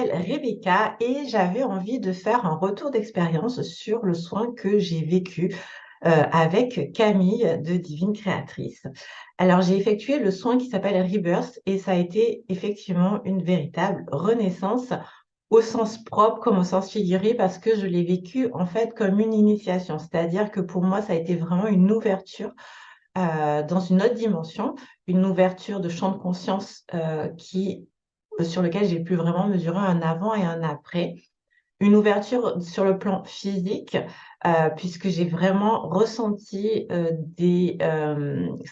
m'appelle Rebecca et j'avais envie de faire un retour d'expérience sur le soin que j'ai vécu avec Camille de Divine Créatrice. Alors, j'ai effectué le soin qui s'appelle Rebirth et ça a été effectivement une véritable renaissance au sens propre comme au sens figuré parce que je l'ai vécu en fait comme une initiation. C'est-à-dire que pour moi, ça a été vraiment une ouverture dans une autre dimension, une ouverture de champ de conscience sur lequel j'ai pu vraiment mesurer un avant et un après. Une ouverture sur le plan physique, puisque j'ai vraiment ressenti des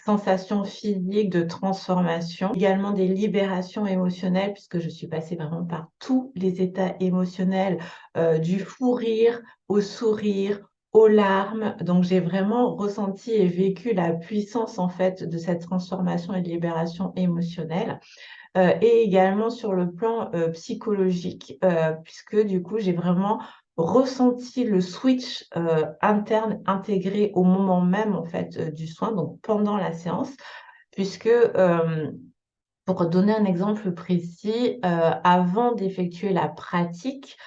sensations physiques de transformation, également des libérations émotionnelles, puisque je suis passée vraiment par tous les états émotionnels, du fou rire au sourire, aux larmes. Donc j'ai vraiment ressenti et vécu la puissance en fait de cette transformation et de libération émotionnelle. Et également sur le plan psychologique, puisque du coup, j'ai vraiment ressenti le switch interne intégré au moment même en fait du soin, donc pendant la séance, puisque pour donner un exemple précis, avant d'effectuer la pratique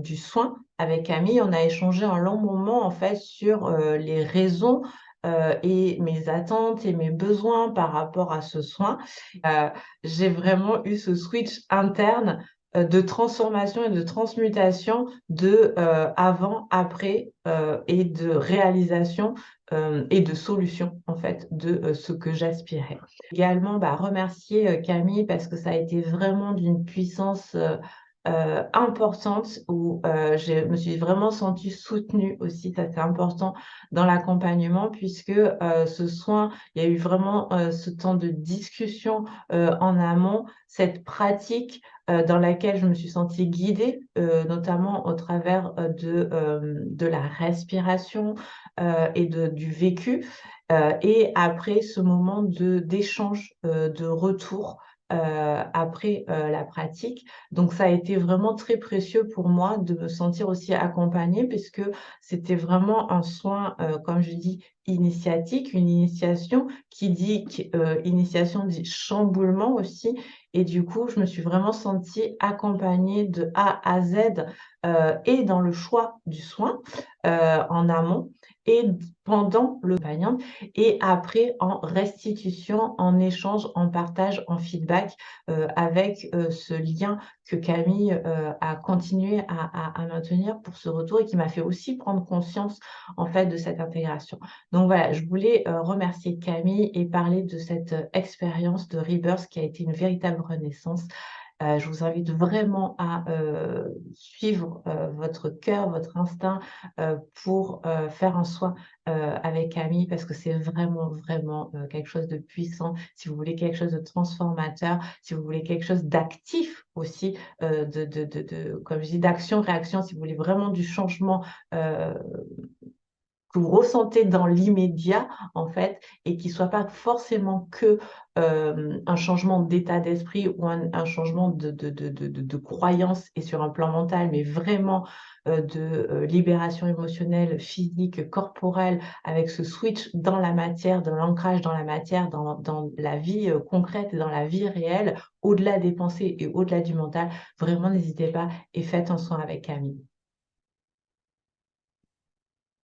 du soin avec Camille, on a échangé un long moment en fait sur les raisons et mes attentes et mes besoins par rapport à ce soin. Heu, j'ai vraiment eu ce switch interne de transformation et de transmutation de avant, après et de réalisation et de solution en fait de ce que j'aspirais. Également, bah, remercier Camille parce que ça a été vraiment d'une puissance importante où je me suis vraiment sentie soutenue aussi, ça c'est important dans l'accompagnement puisque ce soin, il y a eu vraiment ce temps de discussion en amont, cette pratique dans laquelle je me suis sentie guidée, notamment au travers de la respiration et du vécu. Et après ce moment d'échange, de retour, après la pratique. Donc ça a été vraiment très précieux pour moi de me sentir aussi accompagnée puisque c'était vraiment un soin, comme je dis, initiatique, une initiation qui dit initiation dit chamboulement aussi et du coup, je me suis vraiment sentie accompagnée de A à Z, et dans le choix du soin, en amont et pendant le accompagnant et après en restitution, en échange, en partage, en feedback, avec, ce lien que Camille, a continué à maintenir pour ce retour et qui m'a fait aussi prendre conscience, en fait, de cette intégration. Donc voilà, je voulais, remercier Camille et parler de cette, expérience de Rebirth qui a été une véritable renaissance. Je vous invite vraiment à, suivre, votre cœur, votre instinct, pour, faire un soin, avec Camille parce que c'est vraiment, vraiment, quelque chose de puissant. Si vous voulez quelque chose de transformateur, si vous voulez quelque chose d'actif aussi, comme je dis, d'action-réaction, si vous voulez vraiment du changement, heu que vous ressentez dans l'immédiat, en fait, et qui soit pas forcément que, un changement d'état d'esprit ou un changement de croyance et sur un plan mental, mais vraiment, libération émotionnelle, physique, corporelle, avec ce switch dans la matière, dans l'ancrage dans la matière, dans la vie, concrète et dans la vie réelle, au-delà des pensées et au-delà du mental. Vraiment, n'hésitez pas et faites un soin avec Camille.